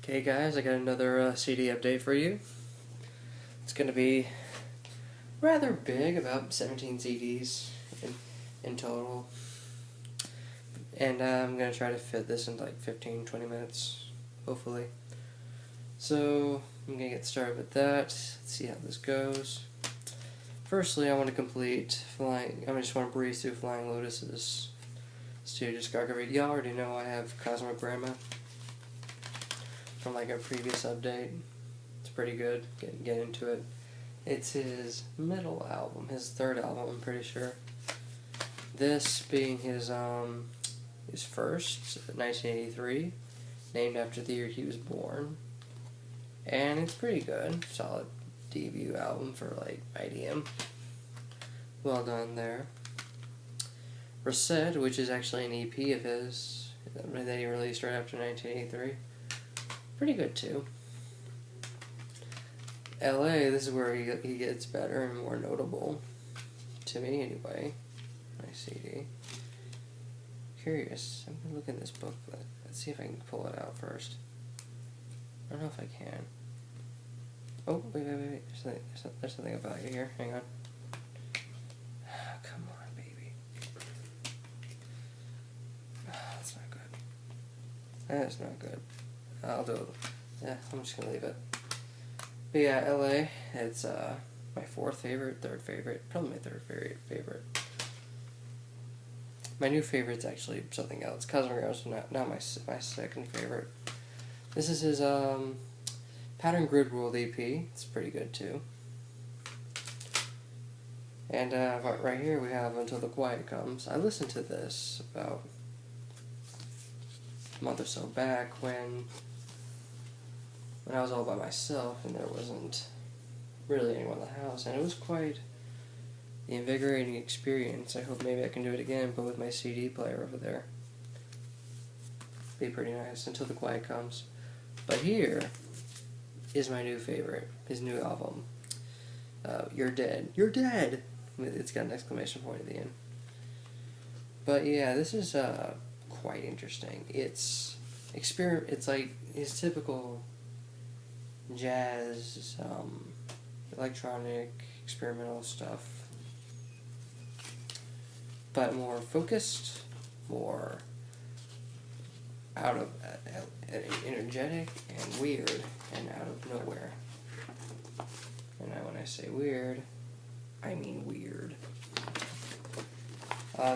Okay guys, I got another CD update for you. It's going to be rather big, about 17 CDs in total. And I'm going to try to fit this in like 15-20 minutes, hopefully. So I'm going to get started with that. Let's see how this goes. Firstly, I want to complete I just want to breeze through Flying Lotus's studio discography. Y'all already know I have Casablancas from like a previous update. It's pretty good. Get into it. It's his middle album, his third album, I'm pretty sure. This being his first, 1983, named after the year he was born. And it's pretty good. Solid debut album for like IDM. Well done there. Reset, which is actually an EP of his that he released right after 1983. Pretty good too. LA, this is where he gets better and more notable. To me anyway. My CD. Curious. I'm gonna look in this booklet. Let's see if I can pull it out first. I don't know if I can. Oh, wait. There's something about you here. Hang on. Come on, baby. That's not good. That's not good. I'll do it. Yeah, I'm just gonna leave it. But yeah, LA, it's my fourth favorite, third favorite, probably my third favorite. My new favorite's actually something else. Casablancas is not my second favorite. This is his Pattern Grid World EP. It's pretty good too. And right here we have Until the Quiet Comes. I listened to this about a month or so back when I was all by myself and there wasn't really anyone in the house, and it was quite the invigorating experience. I hope maybe I can do it again, but with my CD player over there. Be pretty nice until the quiet comes. But here is my new favorite, his new album. You're Dead. You're Dead! It's got an exclamation point at the end. But yeah, this is quite interesting. It's like his typical jazz, electronic, experimental stuff, but more focused, more out of energetic and weird and out of nowhere. And when I say weird, I mean weird.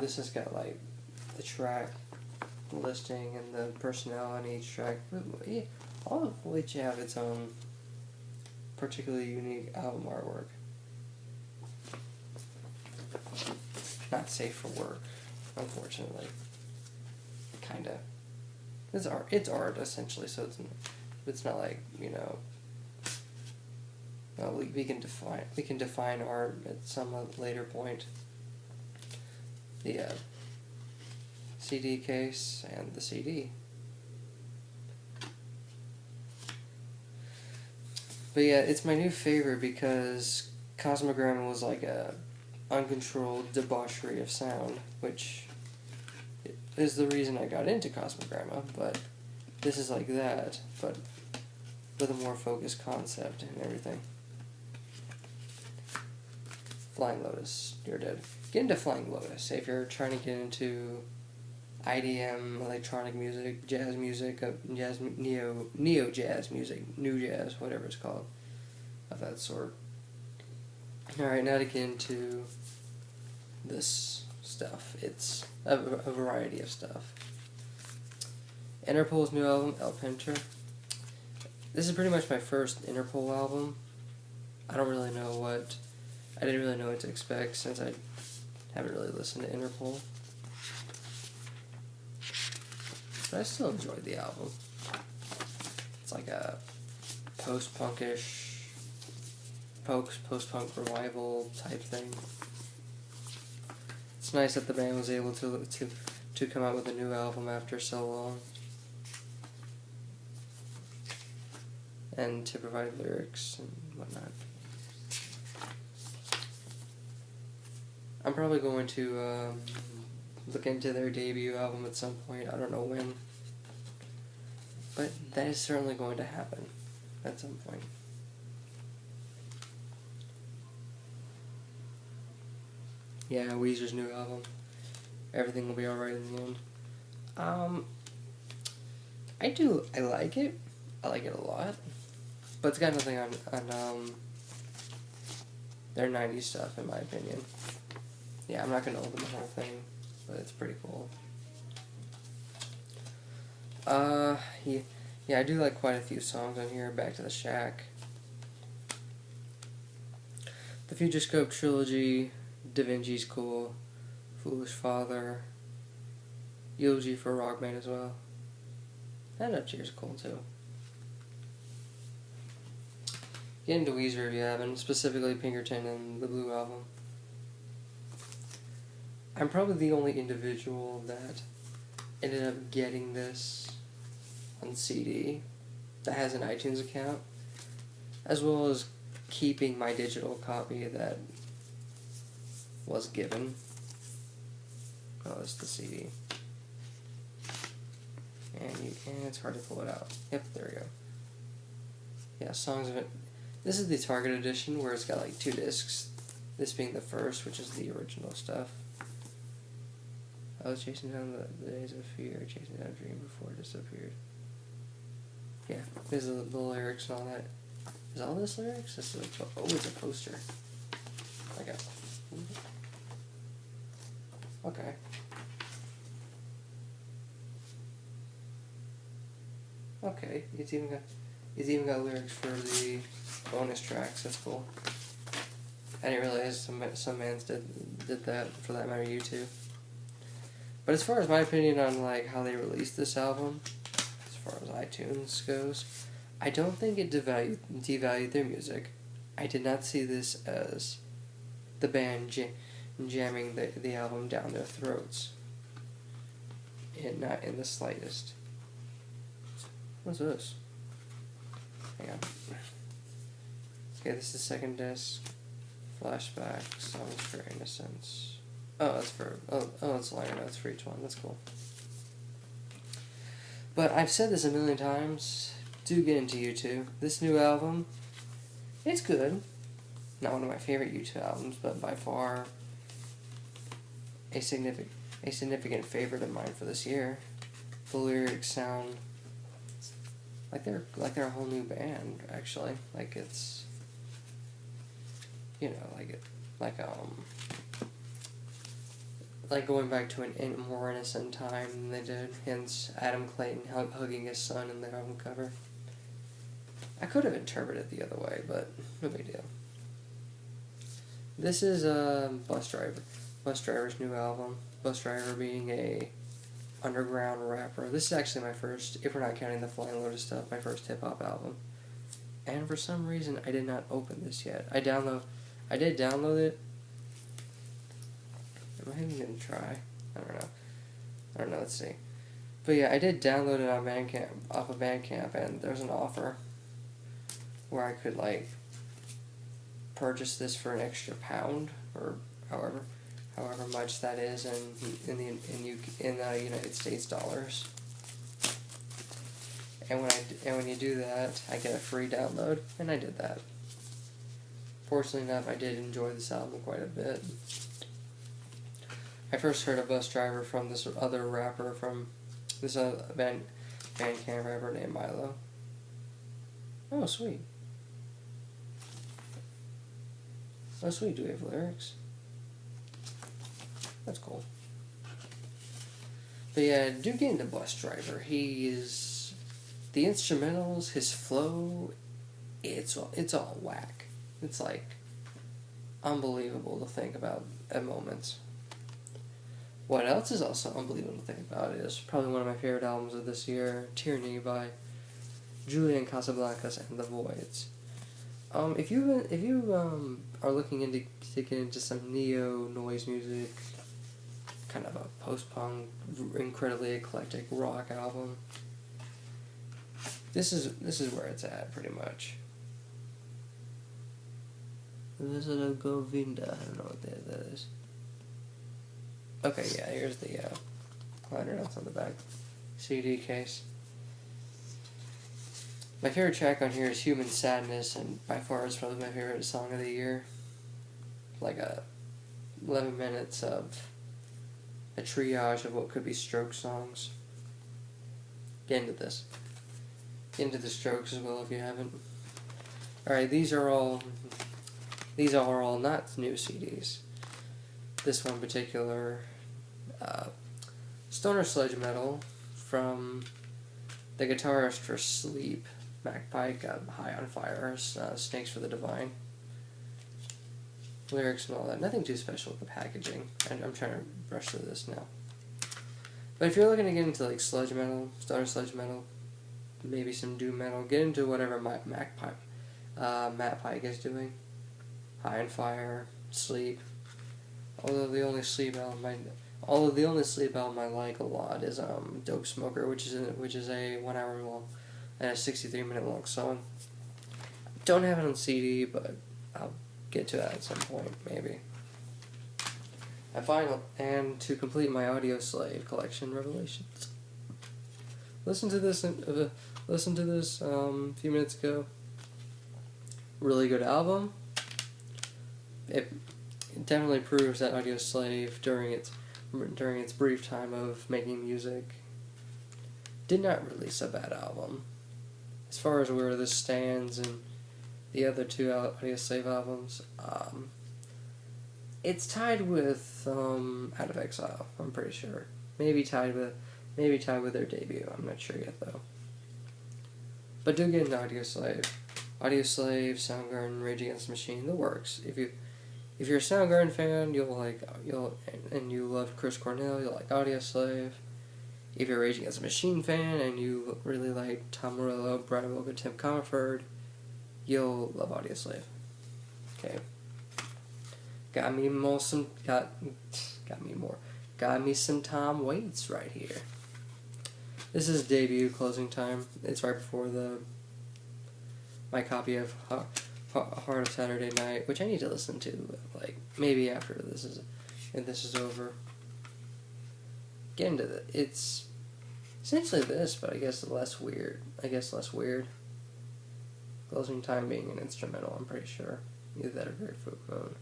This has got like the track listing and the personnel on each track, all of which have its own particularly unique album artwork. Not safe for work, unfortunately. Kinda. It's art. It's art essentially. So it's not like, you know. Well, we can define art at some later point. The CD case and the CD. But yeah, it's my new favorite because Casablancas was like a uncontrolled debauchery of sound, which is the reason I got into Casablancas, but this is like that, but with a more focused concept and everything. Flying Lotus, You're Dead. Get into Flying Lotus if you're trying to get into IDM, electronic music, jazz music, neo jazz music, new jazz, whatever it's called, of that sort. Alright, now to get into this stuff. It's a variety of stuff. Interpol's new album, El Pinter. This is pretty much my first Interpol album. I didn't really know what to expect since I haven't really listened to Interpol. But I still enjoyed the album. It's like a post-punk revival type thing. It's nice that the band was able to come out with a new album after so long. And to provide lyrics and whatnot. I'm probably going to look into their debut album at some point. I don't know when. But that is certainly going to happen at some point. Yeah, Weezer's new album. Everything will be alright in the end. I like it. I like it a lot. But it's got nothing on their 90s stuff, in my opinion. Yeah, I'm not going to open the whole thing, but it's pretty cool. Yeah, I do like quite a few songs on here. Back to the Shack. The Futurescope Trilogy, Da Vinci's cool. Foolish Father. Eulogy for a Rockman as well. And Up Cheers cool too. Get into Weezer if you haven't, specifically Pinkerton and the Blue Album. I'm probably the only individual that ended up getting this on CD that has an iTunes account, as well as keeping my digital copy that was given. Oh, that's the CD. And it's hard to pull it out. Yep, there we go. Yeah, Songs of It. This is the Target edition where it's got like 2 discs. This being the first, which is the original stuff. I was chasing down the days of fear, chasing down a dream before it disappeared. Yeah, there's the lyrics and all that. Is all this lyrics? This is it's a poster. Like a... Okay. Okay, it's even got lyrics for the bonus tracks. That's cool. I didn't realize some bands did that. For that matter, YouTube. But as far as my opinion on like how they released this album, as far as iTunes goes, I don't think it devalued their music. I did not see this as the band jamming the album down their throats. Not in the slightest. What's this? Hang on. Okay, this is the second disc. Flashback, Songs for Innocence. Oh, that's for... Oh, it's liner notes for each one. That's cool. But I've said this a million times. Do get into U2. This new album, it's good. Not one of my favorite U2 albums, but by far a significant favorite of mine for this year. The lyrics sound like they're a whole new band, actually. Like it's, you know, like going back to a more innocent time than they did. Hence, Adam Clayton hugging his son in the album cover. I could have interpreted it the other way, but no big deal. This is Busdriver. Busdriver's new album. Busdriver being a underground rapper. This is actually my first, if we're not counting the Flying Lotus stuff, my first hip-hop album. And for some reason, I did not open this yet. I did download it. Am I even gonna try? I don't know, let's see. But yeah, I did download it on Bandcamp, off of Bandcamp, and there's an offer where I could, like, purchase this for an extra £1, or however much that is in the United States dollars. And when you do that, I get a free download, and I did that. Fortunately enough, I did enjoy this album quite a bit. I first heard of Busdriver from this other rapper from this Bandcamp rapper named Milo. Oh, sweet. Oh, sweet. Do we have lyrics? That's cool. But yeah, do get into Busdriver. He is... The instrumentals, his flow, it's all whack. It's, like, unbelievable to think about at moments. What else is also unbelievable to think about is probably one of my favorite albums of this year, Tyranny by Julian, Casablancas, and the Voidz. If you are looking to get into some neo noise music, kind of a post-punk, incredibly eclectic rock album, this is where it's at, pretty much. This is a Govinda. I don't know what that is. Okay, yeah, here's the liner notes on the back CD case. My favorite track on here is Human Sadness, and by far it's probably my favorite song of the year. Like 11 minutes of a triage of what could be Stroke songs. Get into this. Get into the Strokes as well if you haven't. Alright, these are all not new CDs. This one in particular, stoner sledge metal from the guitarist for Sleep, Mac Pike, High on Fire, Snakes for the Divine. Lyrics and all that. Nothing too special with the packaging. I'm trying to brush through this now. But if you're looking to get into like sludge metal, stoner sludge metal, maybe some doom metal, get into whatever Matt Pike is doing. High on Fire, Sleep. Although the only sleep album I like a lot is Dope Smoker, which is a 1 hour long and a 63-minute long song. Don't have it on CD, but I'll get to that at some point, maybe. And to complete my Audioslave collection, Revelations. Listen to this a few minutes ago. Really good album. It definitely proves that Audioslave during its brief time of making music did not release a bad album. As far as where this stands and the other two Audioslave albums, it's tied with Out of Exile, I'm pretty sure. Maybe tied with their debut, I'm not sure yet though. But do get into Audioslave. Audioslave, Soundgarden, Rage Against the Machine, the works. If you're a Soundgarden fan, and you love Chris Cornell, you'll like Audioslave. If you're a Rage Against the Machine fan and you really like Tom Morello, Brian Wilk, Tim Comfort, you'll love Audioslave. Okay. Got me some Tom Waits right here. This is debut closing time. It's right before my copy of Heart of Saturday Night, which I need to listen to, like maybe after this is over. Get into it. It's essentially this, but I guess less weird. Closing time being an instrumental, I'm pretty sure. Either that or Grapefruit Moon.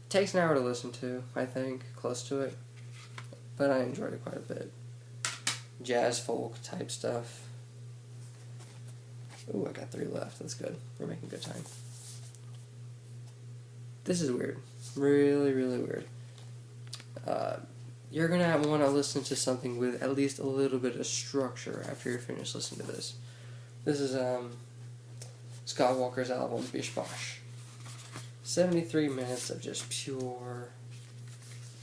Takes an hour to listen to, I think, close to it, but I enjoyed it quite a bit. Jazz folk type stuff. Ooh, I got 3 left. That's good. We're making good time. This is weird. Really, really weird. You're going to want to listen to something with at least a little bit of structure after you're finished listening to this. This is Scott Walker's album, Bish Bosh. 73 minutes of just pure,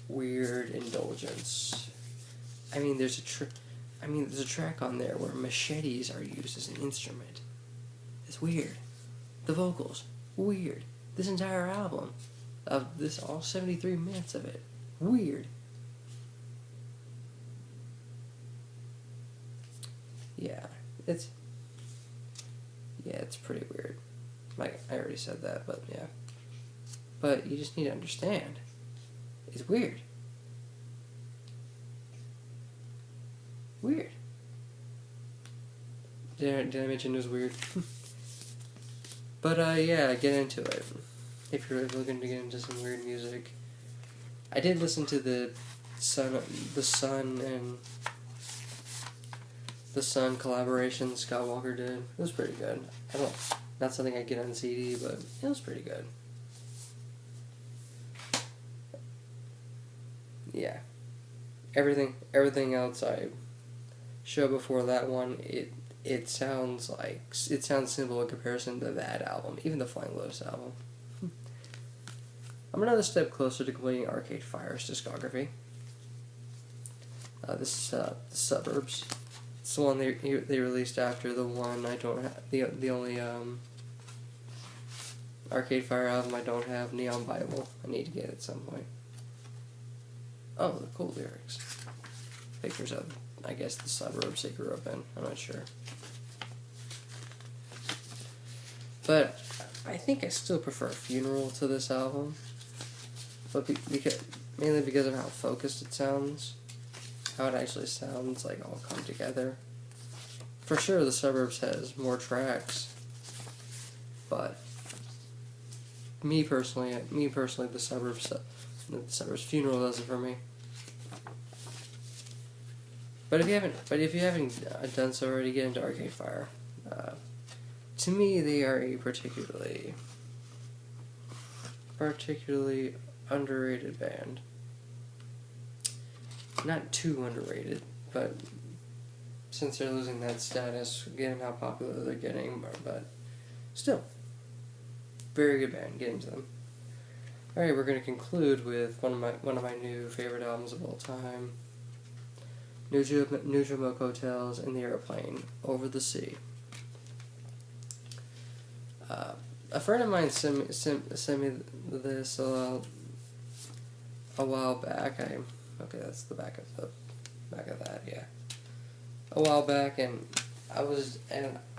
weird indulgence. I mean, there's a track on there where machetes are used as an instrument. It's weird. The vocals, weird. This entire album, all 73 minutes of it, weird. It's pretty weird. Like, I already said that, but yeah. But you just need to understand. It's weird. Weird. Did I mention it was weird? But yeah, get into it. If you're looking to get into some weird music. I did listen to the Sun collaboration Scott Walker did. It was pretty good. Not something I get on CD, but it was pretty good. Yeah. Everything else I showed before that one, it sounds simple in comparison to that album, even the Flying Lotus album. I'm another step closer to completing Arcade Fire's discography. This is The Suburbs. It's the one they released after the one I don't have, the only Arcade Fire album I don't have, Neon Bible. I need to get it at some point. Oh, the cool lyrics. Pictures of, I guess, the suburbs they grew up in. I'm not sure. But I think I still prefer Funeral to this album. But mainly because of how focused it sounds. How it actually sounds, like, all come together. For sure, the Suburbs has more tracks, but me personally, the Suburbs Funeral does it for me. But if you haven't done so already, get into Arcade Fire. To me, they are a particularly underrated band. Not too underrated, but since they're losing that status, given how popular they're getting, but still, very good band. Get into them. All right, we're going to conclude with one of my new favorite albums of all time. Nutrimuc Hotels in the Airplane, Over the Sea. A friend of mine sent me this a while back. Okay, that's the back of that, yeah. A while back, and I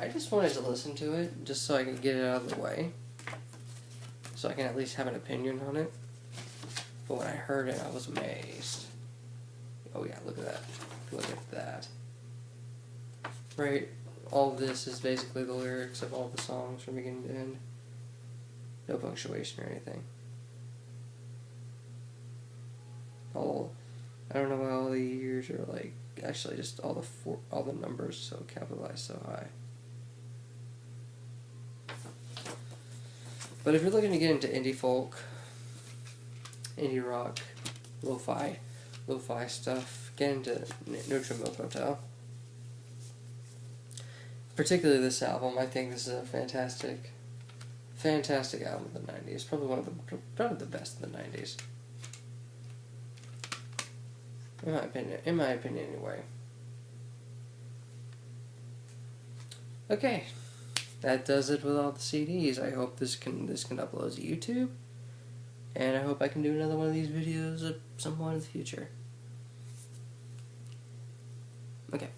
just wanted to listen to it just so I can get it out of the way, so I can at least have an opinion on it. But when I heard it, I was amazed. Oh yeah, look at that. Look at that. Right, all of this is basically the lyrics of all the songs from beginning to end. No punctuation or anything. I don't know why all the years are like, actually just all the numbers so capitalized so high. But if you're looking to get into indie folk, indie rock, lo-fi stuff, get into Nutrimuc Hotel. Particularly this album, I think this is a fantastic album of the 90s. Probably the best of the 90s. In my opinion anyway. Okay. That does it with all the CDs. I hope this can upload to YouTube. And I hope I can do another one of these videos at some point in the future. Okay.